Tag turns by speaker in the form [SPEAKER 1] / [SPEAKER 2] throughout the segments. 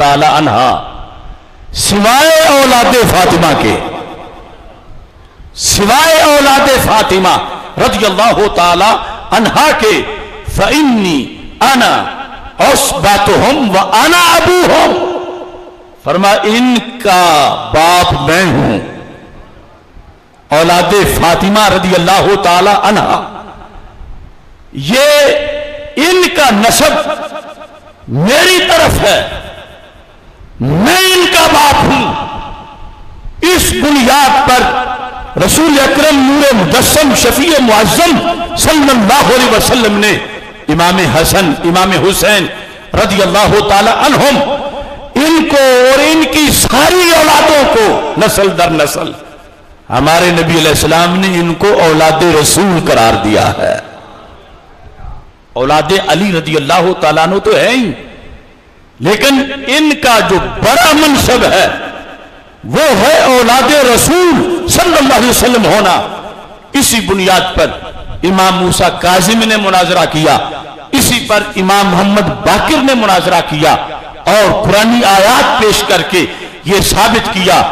[SPEAKER 1] تعالی عنہا سوائے اولاد فاطمہ کے، سوائے اولاد فاطمہ رضی اللہ تعالی عنہا کے، فإنی انا عصبتہم وانا ابوہم، فرما ان کا باپ میں ہوں، اولاد فاطمہ رضی اللہ تعالی عنہا، یہ ان کا نسب میری طرف ہے، میں ان کا باپ ہوں۔ اس بنیاد پر رسول اکرم نور مجسم شفیع معظم صلی اللہ علیہ وسلم نے امام حسن امام حسین رضی اللہ تعالی عنہم ان کو اور ان کی ساری اولادوں کو نسل در نسل ہمارے نبی علیہ السلام نے ان کو اولاد رسول قرار دیا ہے۔ اولاد علی رضی اللہ تعالیٰ عنہ تو ہے ہی، لیکن ان کا جو بڑا منصب ہے وہ ہے اولاد رسول صلی اللہ علیہ وسلم ہونا۔ اسی بنیاد پر امام موسیٰ کاظم نے مناظرہ کیا، اسی پر امام محمد باقر نے مناظرہ کیا اور قرآنی آیات پیش کر کے یہ ثابت کیا،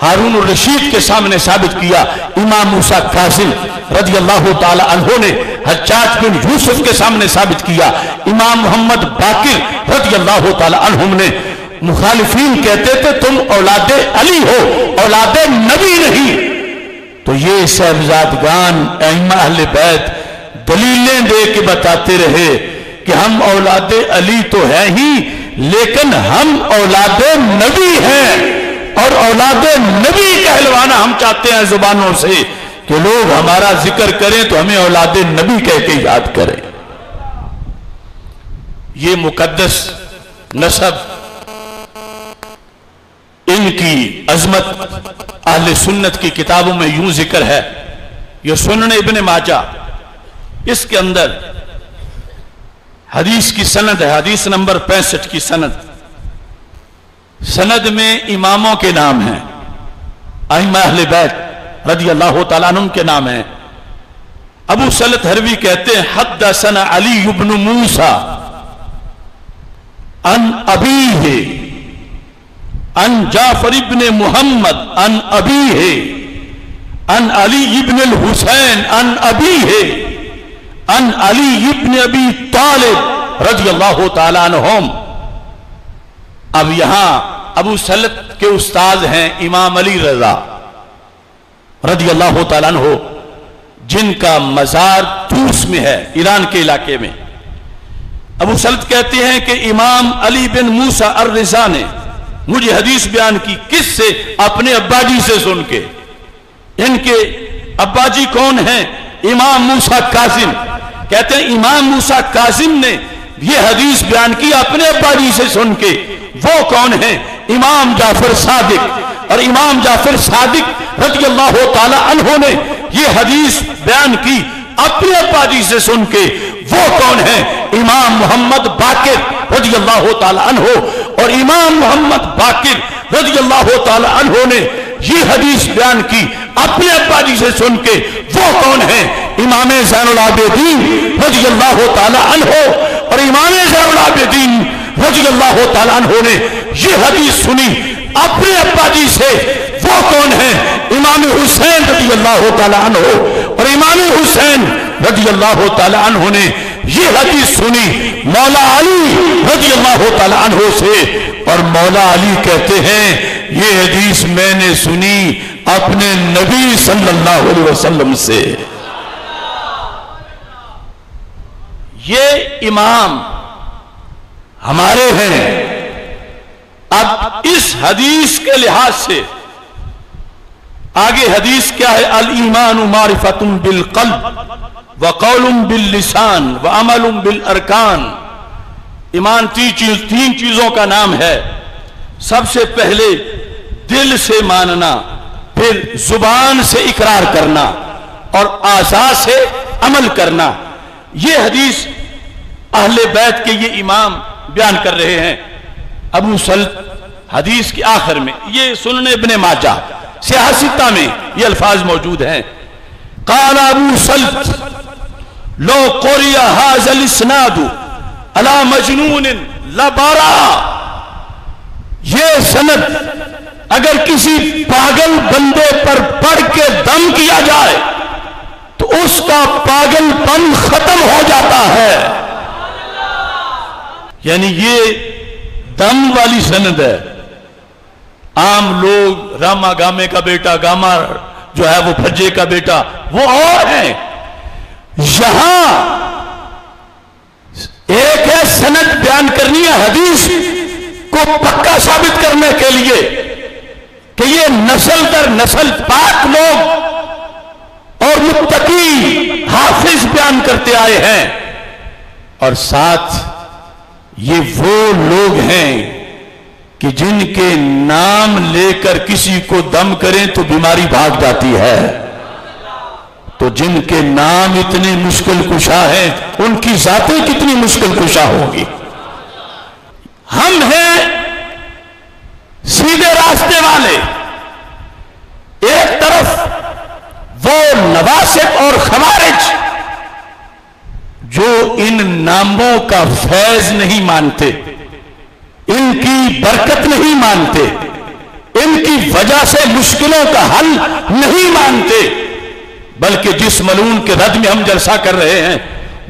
[SPEAKER 1] ہارون الرشید کے سامنے ثابت کیا، امام موسیٰ کاظم رضی اللہ تعالی عنہ نے حجاج بن یوسف کے سامنے ثابت کیا، امام محمد باقر رضی اللہ تعالی عنہ نے۔ مخالفین کہتے تھے تم اولاد علی ہو، اولاد نبی نہیں، تو یہ صاحبزادگان ائمہ اہل بیت دلیلیں دے کے بتاتے رہے کہ ہم اولاد علی تو ہیں ہی، لیکن ہم اولاد نبی ہیں، اور اولاد نبی کہلوانا ہم چاہتے ہیں زبانوں سے کہ لوگ ہمارا ذکر کریں تو ہمیں اولاد نبی کہہ کے یاد کریں۔ یہ مقدس نسب، ان کی عظمت اہل سنت کی کتابوں میں یوں ذکر ہے۔ یہ سنن ابن ماجہ، اس کے اندر حدیث کی سند ہے، حدیث نمبر 65 کی سند، سند میں اماموں کے نام ہیں، ائمہ اہل بیت رضی اللہ تعالیٰ عنہ کے نام ہیں۔ ابو سلط حروی کہتے ہیں حدثنا علی بن موسیٰ عن ابیہ عن جعفر ابن محمد عن ابیہ عن علی ابن الحسین عن ابیہ عن علی ابن ابی طالب رضی اللہ تعالیٰ عنہم۔ اب یہاں ابو سلط کے استاد ہیں امام علی رضا رضی اللہ تعالیٰ عنہ، جن کا مزار توس میں ہے، ایران کے علاقے میں۔ ابو سلط کہتے ہیں کہ امام علی بن موسیٰ الرضا نے مجھے حدیث بیان کی، کس سے؟ اپنے ابا جی سے سن کے۔ ان کے ابا جی کون ہیں؟ امام موسیٰ کاظم۔ کہتے ہیں امام موسیٰ کاظم نے یہ حدیث بیان کی اپنے ابا جی سے سن کے۔ وہ کون ہیں؟ امام جعفر صادق، اور امام جعفر صادق رضی اللہ تعالی عنہ نے یہ حدیث بیان کی اپنے ابا جی سے سن کے۔ وہ کون ہیں؟ امام محمد باقر رضی اللہ تعالی عنہ، اور امام محمد باقر رضی اللہ تعالی عنہ نے یہ حدیث بیان کی اپنے ابا جی سے سن کے۔ وہ کون ہیں؟ امام زین العابدین رضی اللہ تعالی عنہ، اور امام زین العابدین رضی اللہ تعالی عنہ نے یہ حدیث سنی اپنے ابا جی سے۔ وہ کون ہیں؟ امام حسین رضی اللہ تعالی عنہ، اور امام حسین رضی اللہ تعالی عنہ نے یہ حدیث سنی مولا علی رضی اللہ تعالی عنہ سے، اور مولا علی کہتے ہیں یہ حدیث میں نے سنی اپنے نبی صلی اللہ علیہ وسلم سے۔ یہ امام ہمارے ہیں۔ اب اس حدیث کے لحاظ سے آگے حدیث کیا ہے؟ الایمان معرفت بالقلب وقول باللسان وعمل بالارکان۔ ایمان تین چیزوں کا نام ہے۔ سب سے پہلے دل سے ماننا، پھر زبان سے اقرار کرنا، اور اعضاء سے عمل کرنا۔ یہ حدیث اہل بیت کے یہ امام بیان کر رہے ہیں۔ ابو سلط حدیث کے آخر میں، یہ سنن ابن ماجہ سیاہ ستہ میں یہ الفاظ موجود ہیں۔ قال ابو سلط لو قرئ هذا الاسناد على مجنون لبرا۔ یہ سند اگر کسی پاگل بندے پر پڑھ کے دم کیا جائے تو اس کا پاگل پن ختم ہو جاتا ہے. یعنی یہ دم والی سند ہے. عام لوگ راما گامے کا بیٹا، گاما جو ہے وہ بھجے کا بیٹا، وہ اور ہیں. یہاں ایک ہے سند بیان کرنی ہے حدیث کو پکا ثابت کرنے کے لیے کہ یہ نسل در نسل پاک لوگ اور متقی حافظ بیان کرتے آئے ہیں، اور ساتھ یہ وہ لوگ ہیں کہ جن کے نام لے کر کسی کو دم کریں تو بیماری بھاگ جاتی ہے. تو جن کے نام اتنے مشکل کشا ہیں ان کی ذاتیں کتنی مشکل کشا ہوگی. ہم ہیں سیدھے راستے والے. ایک طرف وہ نواسب اور خوارج جو ان ناموں کا فیض نہیں مانتے، ان کی برکت نہیں مانتے، ان کی وجہ سے مشکلوں کا حل نہیں مانتے، بلکہ جس ملعون کے رد میں ہم جلسہ کر رہے ہیں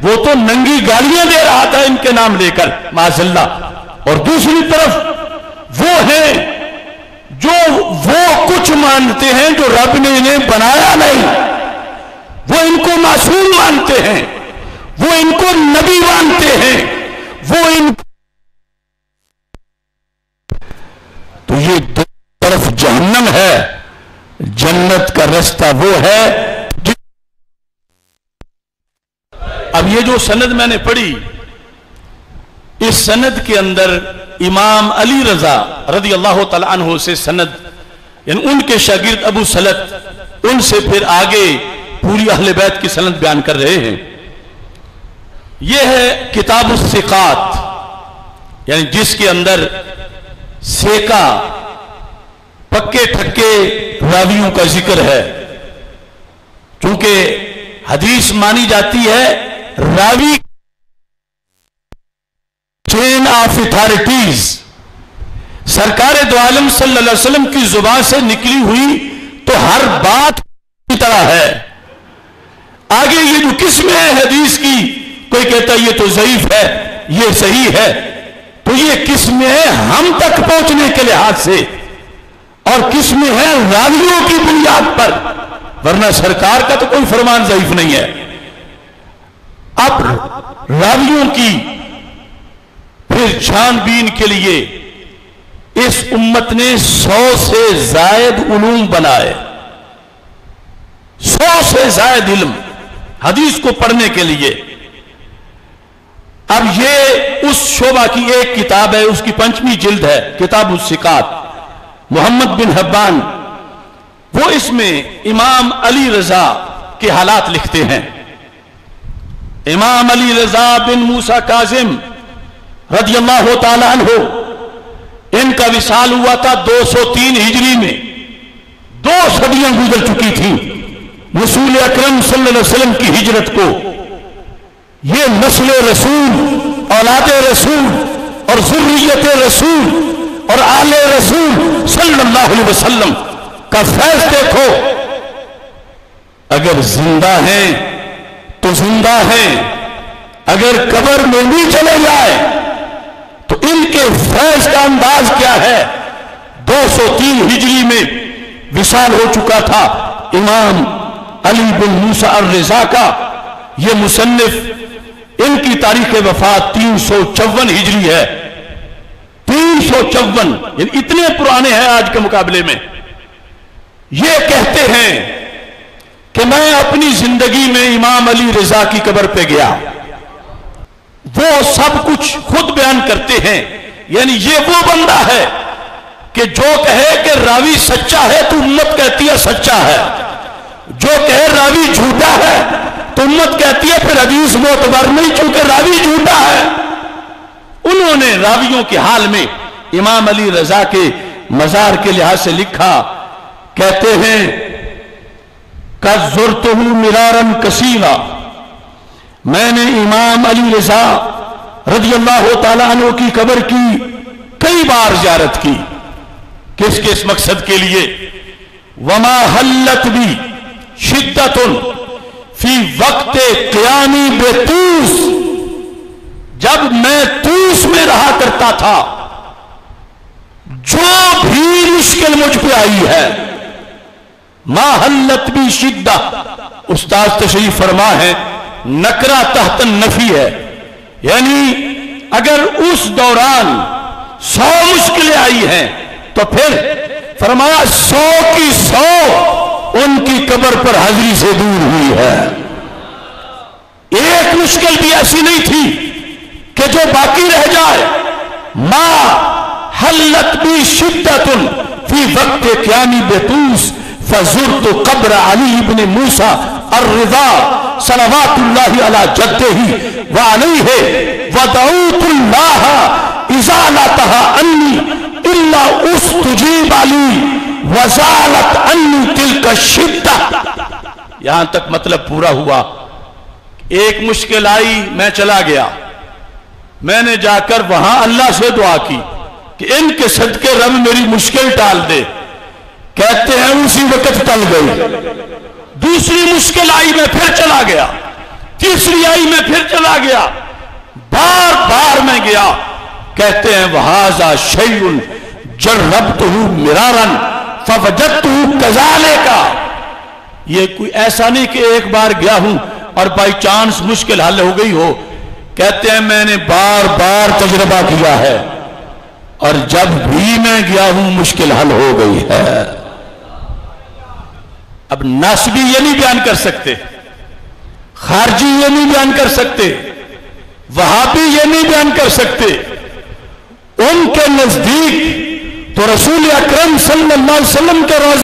[SPEAKER 1] وہ تو ننگی گالیاں دے رہا تھا ان کے نام لے کر معاذ اللہ. اور دوسری طرف وہ ہیں جو وہ کچھ مانتے ہیں جو رب نے انہیں بنایا نہیں. وہ ان کو معصوم مانتے ہیں، وہ ان کو نبی مانتے ہیں، وہ ان تو یہ دو طرف جہنم ہے. جنت کا رستہ وہ ہے. اب یہ جو سند میں نے پڑھی، اس سند کے اندر امام علی رضا رضی اللہ تعالی عنہ سے سند، یعنی ان کے شاگرد ابو سلط، ان سے پھر آگے پوری اہل بیت کی سند بیان کر رہے ہیں. یہ ہے کتاب الثقات، یعنی جس کے اندر سیکا پکے ٹھکے راویوں کا ذکر ہے. چونکہ حدیث مانی جاتی ہے راوی چین آف اتھارٹیز، سرکار دو عالم صلی اللہ علیہ وسلم کی زبان سے نکلی ہوئی تو ہر بات کی طرح ہے. آگے یہ جو قسمیں ہیں حدیث کی، کوئی کہتا ہے یہ تو ضعیف ہے، یہ صحیح ہے، تو یہ قسمیں ہیں ہم تک پہنچنے کے لحاظ سے، اور قسمیں ہیں راویوں کی بنیاد پر، ورنہ سرکار کا تو کوئی فرمان ضعیف نہیں ہے. اب راویوں کی پھر چھان بین کے لیے اس امت نے 100 سے زائد علوم بنائے. 100 سے زائد علم حدیث کو پڑھنے کے لیے. اب یہ اس شعبہ کی ایک کتاب ہے، اس کی 5ویں جلد ہے کتاب الثقات، محمد بن حبان، وہ اس میں امام علی رضا کے حالات لکھتے ہیں. امام علی رضا بن موسیٰ کاظم رضی اللہ تعالی عنہ، ان کا وصال ہوا تھا 203 ہجری میں. 2 صدیاں گزر چکی تھیں رسول اکرم صلی اللہ علیہ وسلم کی ہجرت کو. یہ نسل رسول، اولاد رسول اور ذریت رسول اور آل رسول صلی اللہ علیہ وسلم کا فیض دیکھو. اگر زندہ ہیں تو زندہ ہیں، اگر قبر میں بھی چلے جائے تو ان کے فیض کا انداز کیا ہے. 203 ہجری میں وصال ہو چکا تھا امام علی بن موسیٰ الرضا کا. یہ مصنف، ان کی تاریخ وفات 354 ہجری ہے. 354، یعنی اتنے پرانے ہیں آج کے مقابلے میں. یہ کہتے ہیں کہ میں اپنی زندگی میں امام علی رضا کی قبر پہ گیا. وہ سب کچھ خود بیان کرتے ہیں. یعنی یہ وہ بندہ ہے کہ جو کہے کہ راوی سچا ہے تو امت کہتی ہے سچا ہے، جو کہے راوی جھوٹا ہے تو امت کہتی ہے پھر حدیث معتبر نہیں چونکہ راوی جھوٹا ہے. انہوں نے راویوں کے حال میں امام علی رضا کے مزار کے لحاظ سے لکھا. کہتے ہیں قَدْ زُرْتُهُ مِرَارًا كَثِيرًا، میں نے امام علی رضا رضی اللہ تعالیٰ عنہ کی قبر کی کئی بار زیارت کی. کس کس مقصد کے لیے؟ وما حلت بھی شدت فی وقت قیامی بطوس، جب میں طوس میں رہا کرتا تھا جو بھی مشکل مجھ پہ آئی ہے. ما حلت بھی شدہ، استاد تشریف فرما ہے نکرہ تحت النفی ہے، یعنی اگر اس دوران 100 مشکلیں آئی ہیں تو پھر فرمایا 100 کی 100 ان کی قبر پر حاضری سے دور ہوئی ہے. ایک مشکل بھی ایسی نہیں تھی کہ جو باقی رہ جائے. ما حلت بھی شدت فی وقت قیامی بطوس فزرت قبر علی بن موسیٰ الرضا صلوات اللہ علی جدہ وعلیہ ودعوت اللہ ازالتها انی الا استجیب علی وزالت انی تلک الشدہ. یہاں تک مطلب پورا ہوا. ایک مشکل آئی، میں چلا گیا، میں نے جا کر وہاں اللہ سے دعا کی کہ ان کے صدقے رب میری مشکل ٹال دے. کہتے ہیں اسی وقت ٹل گئی. دوسری مشکل آئی، میں پھر چلا گیا. تیسری آئی، میں پھر چلا گیا. بار بار میں گیا. کہتے ہیں وَهَذَا شَيْءٌ جَرَّبْتُهُ مِرَارًا فَوَجَدْتُهُ كَذَلِكَ. یہ کوئی ایسا نہیں کہ ایک بار گیا ہوں اور بائی چانس مشکل حل ہو گئی ہو. کہتے ہیں میں نے بار بار تجربہ کیا ہے اور جب بھی میں گیا ہوں مشکل حل ہو گئی ہے. اب ناسبی یہ نہیں بیان کر سکتے، خارجی یہ نہیں بیان کر سکتے، وہابی یہ نہیں بیان کر سکتے. ان کے نزدیک تو رسول اکرم صلی اللہ علیہ وسلم کے روزے